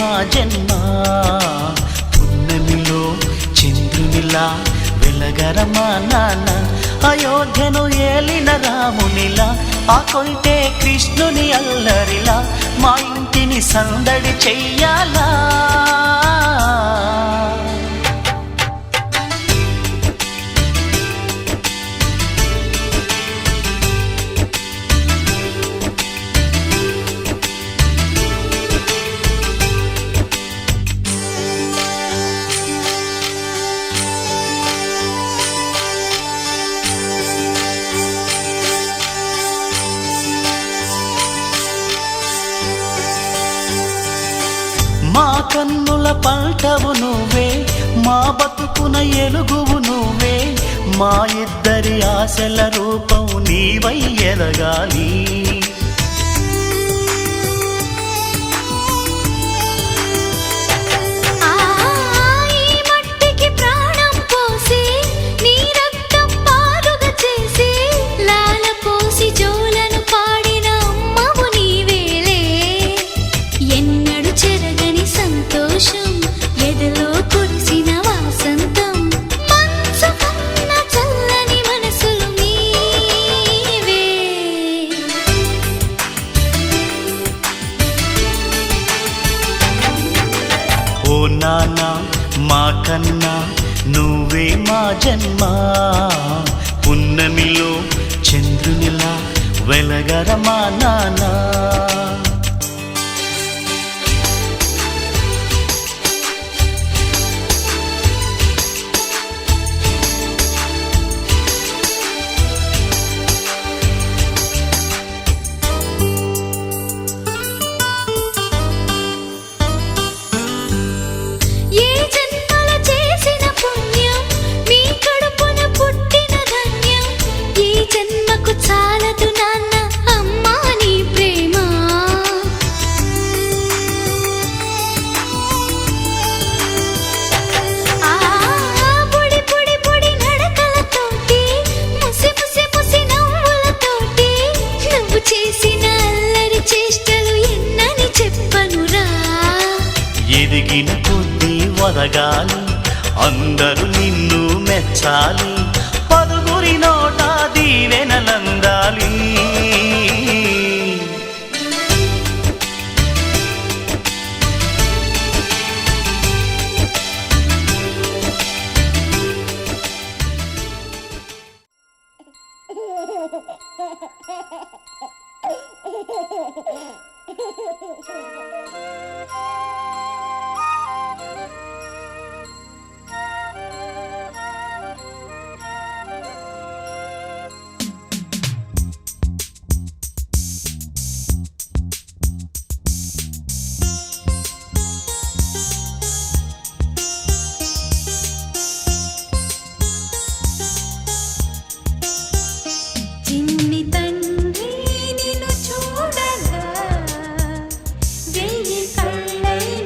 మా జన్మ పున్నమిలో చంద్రునిలా వెలగరమా నాన్న అయోధ్యను ఏలిన రామునిలా ఆ కొంటే కృష్ణుని అల్లరిలా మా ఇంటిని సందడి చెయ్యాలా మా కన్నుల పంటవు నువ్వే మా బతుకున ఎలుగువు నువ్వే మా ఇద్దరి ఆశల రూపం నీవై ఎదగాలి ఓ నాన్న మా కన్నా నువ్వే మా జన్మ పున్నమిలో చంద్రునిలా వెలగరమా నాన్న ఎదిగిన కొద్దీ వదగాలి అందరూ నిన్ను మెచ్చాలి పదుగురి నోట దీవెనలందాలి Hey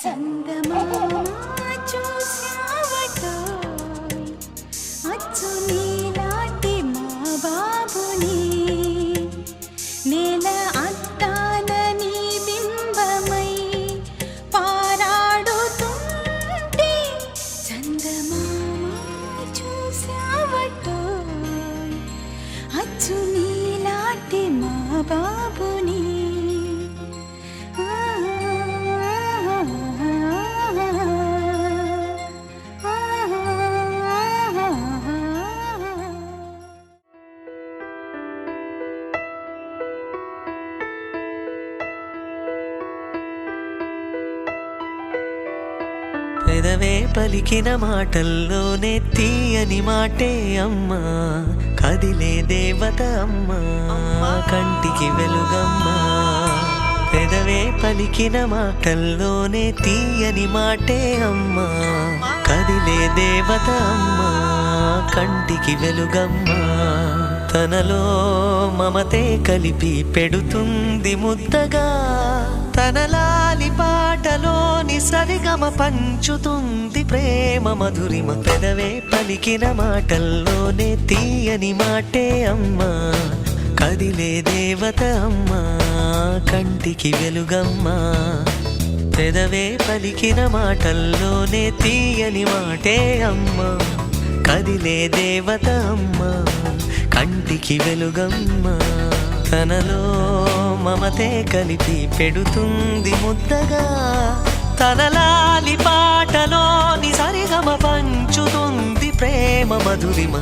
చందమామ చూశావటోయ్ అచ్చు నీలాంటి మా బాబుని నేల అద్దాల నీ బింబమై పారాడుతుంటే చందమామ చూశావటోయ్ అచ్చు నీలాంటి మా బాబుని పెదవే పలికిన మాటల్లోనే తీయని మాటే అమ్మా కదిలే దేవత అమ్మా కంటికి వెలుగమ్మా పెదవే పలికిన మాటల్లోనే తీయని మాటే అమ్మా కదిలే దేవత అమ్మా కంటికి వెలుగమ్మా తనలో మమతే కలిపి పెడుతుంది ముద్దగా తనలాలి పాటలోని సరిగమ పంచుతుంది ప్రేమ మధురిమ పెదవే పలికిన మాటల్లోనే తీయని మాటే అమ్మా కదిలే దేవత అమ్మా కంటికి వెలుగమ్మా పెదవే పలికిన మాటల్లోనే తీయని మాటే అమ్మా కదిలే దేవత అమ్మా కంటికి వెలుగమ్మా తనలో మమతే కలిపి పెడుతుంది ముద్దగా తనలాలి పాటలోని సరిగమ పంచుతుంది ప్రేమ మధురిమ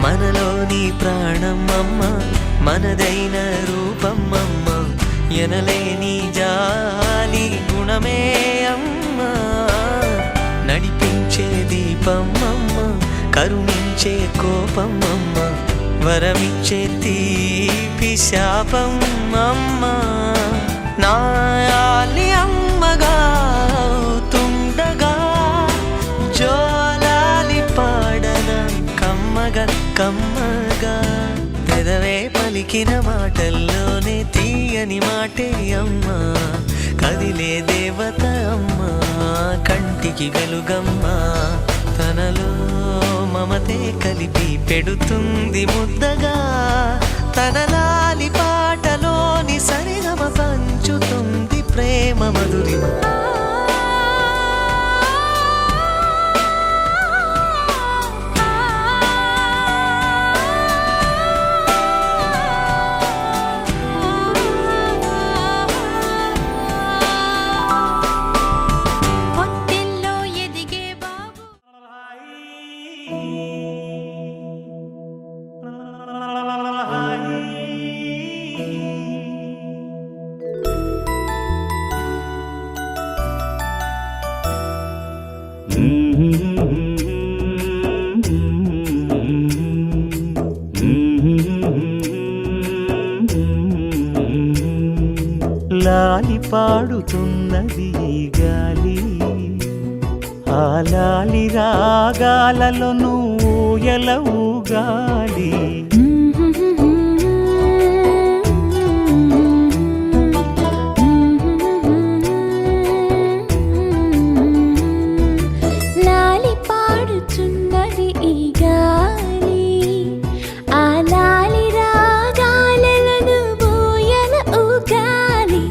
మనలోని ప్రాణం అమ్మ మనదైన రూపం అమ్మ ఎనలేని జాలి గుణమే అమ్మ నడిపించే దీపం అమ్మ కరుణించే కోపం అమ్మ వరమిచ్చే తీపి శాపం అమ్మ నాయాలి అమ్మగా అవుతుండగా జోలాలి పాడన కమ్మగా కమ్మగా పెదవే పలికిన మాటల్లోనే తీయని మాటే అమ్మా కదిలే దేవత అమ్మా కంటికి వెలుగమ్మా తనలో మమతే కలిపి పెడుతుంది ముద్దగా తనలాలి పాటలోని సరిగమ పంచుతుంది ప్రేమ మధురిమ లాలి పాడుతున్నది ఈ గాలి ఆ లాలి రాగాలలో నువ్వు ఎలా ఊగాలి లాలి పాడుచున్నది ఈ గాలి ఆ లాలి రాగాలలో నువ్వు ఎలా ఊగాలి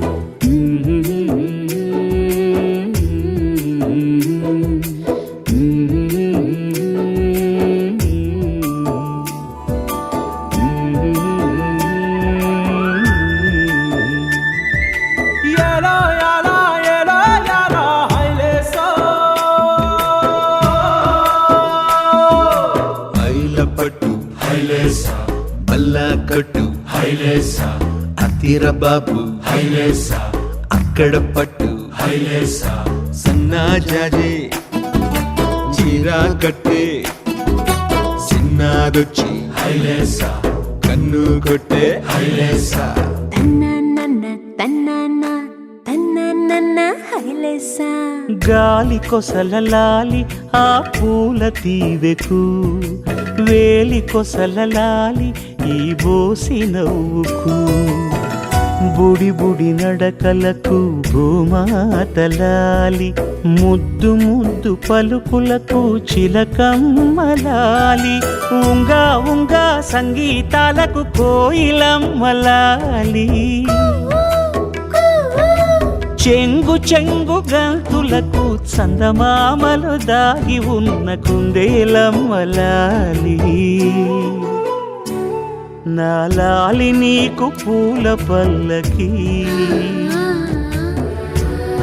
కట్టు హైలేసా అతిర బాబు హైలేసా అక్కడ పట్టు హైలేసా సన్నా జాజే చీర కట్టే చిన్నదొచ్చి హైలేసా కన్ను కొట్టే హైలేసా తన్నన్న తన్నన్న తన్నన్న హైలేసా గాలి కొసలలాలి ఆ పూల తీవెకు వేలి కొసలలాలి ఈ బోసి నవ్వుకు బుడి బుడి నడకలకు భూమాతలాలి ముద్దు ముద్దు పలుకులకు చిలకమ్మలాలి ఉంగా ఉంగా సంగీతాలకు కోయిలమ్మలాలి చెంగు చెంగు గంతులకు చందమామలు దాగి ఉన్న కుందేలమ్మలాలి నాలాలి నీకు పూల పల్లకి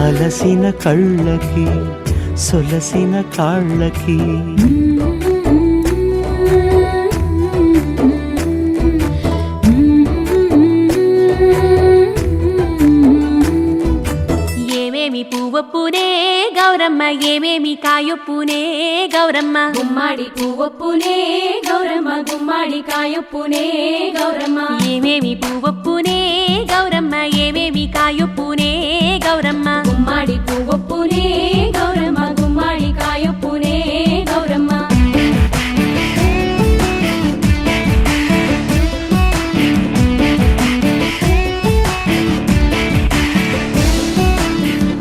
అలసిన కళ్ళకి సొలసిన కాళ్ళకి ఏమేమి పువ్వొప్పునే గౌరమ్మ ఏమేమి కాయొప్పునే గౌరమ్మ గుమ్మాడి పువ్వొప్పునే గౌరమ్మ గుమ్మాడి కాయొప్పునే గౌరమ్మ ఏమేమి పువ్వొప్పునే గౌరమ్మ ఏమేమి కాయొప్పునే గౌరమ్మ గుమ్మాడి పువ్వొప్పునే గౌరమ్మ గుమ్మాడి కాయొప్పునే గౌరమ్మ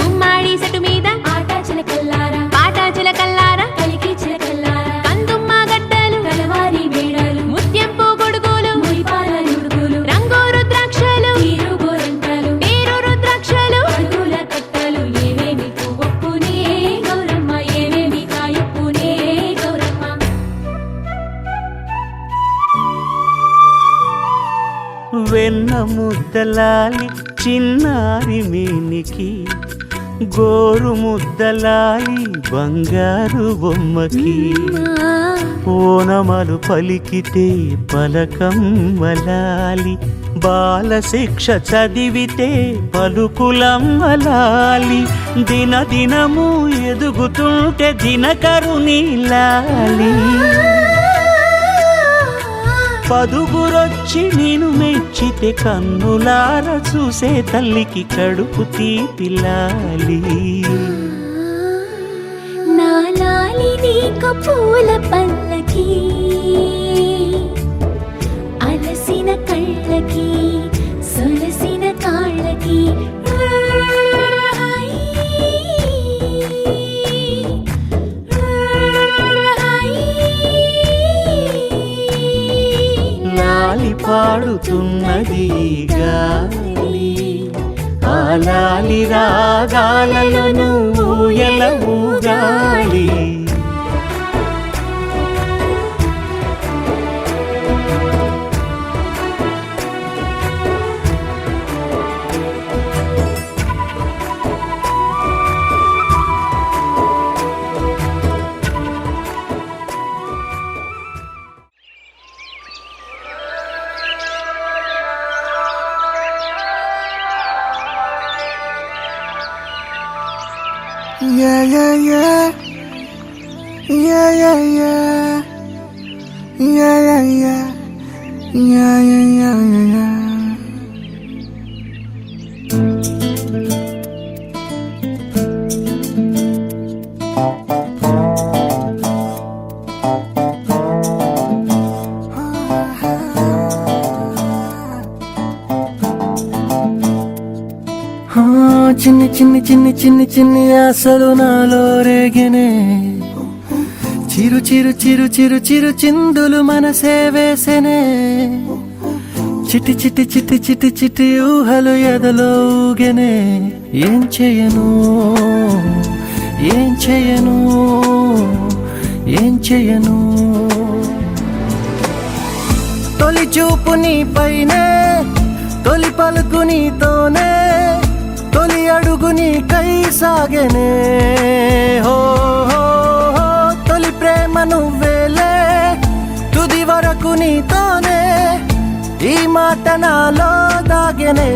గుమ్మాడి సెటు మీద ఆట చిలకల్లారా పాట చిలకల్లారా కలికి చిలకల్లారా కందుమ్మ గడ్డలు కలవారి మేడలు ముత్యంపు గొడుగులు మురిపాల నుడుగులు రంగు రుద్రాక్షలు తీరు గోరంటలు పేరు రుద్రాక్షలు అడుగుల కట్టలు ఏమేమి పువ్వొప్పునే గౌరమ్మ ఏమేమి కాయొప్పునే గౌరమ్మ వెన్న ముద్దలాలి చిన్నారి మేనికి గోరు ముద్దలాలి బంగారు బొమ్మకి ఓనమలు పలికితే పలకమ్మలాలి బాల శిక్ష చదివితే పలుకులమ్మలాలి దినదినము ఎదుగుతుంటే దినకరుని లాలి పదుగురొచ్చి నేను మెచ్చితే కన్నులార చూసే తల్లికి కడుపు తీపిలాలి నాలాలి నీకు పూల పల్లకి అలసిన కళ్ళకి సొలసిన కాళ్ళకి లాలి పాడుతున్నది గాలి ఆ లాలి రాగాలలో నువ్వు ఎలా ఊగాలి Yeah, yeah, yeah. Yeah, yeah, yeah. Yeah, yeah, yeah. Yeah, yeah, yeah, yeah, yeah. చిన్ని చిన్ని చిన్ని చిన్ని చిన్ని ఆశలు నాలో రేగినే చిరు చిరు చిరు చిరు చిరు చిందులు మనసే వేసెనే చిటి చిటి చిటి చిటి చిటి ఊహలు ఎదలో ఊగెనే ఏం చేయను ఏం చేయను ఏం చేయను తొలి చూపు నీ పైనే తొలి పలుకు నీతోనే తొలి అడుగు నీకై సాగెనే హో హో హో తొలి ప్రేమ నువ్వేలే తుది వరకు నీతోనే ఈ మాట నాలో దాగెనే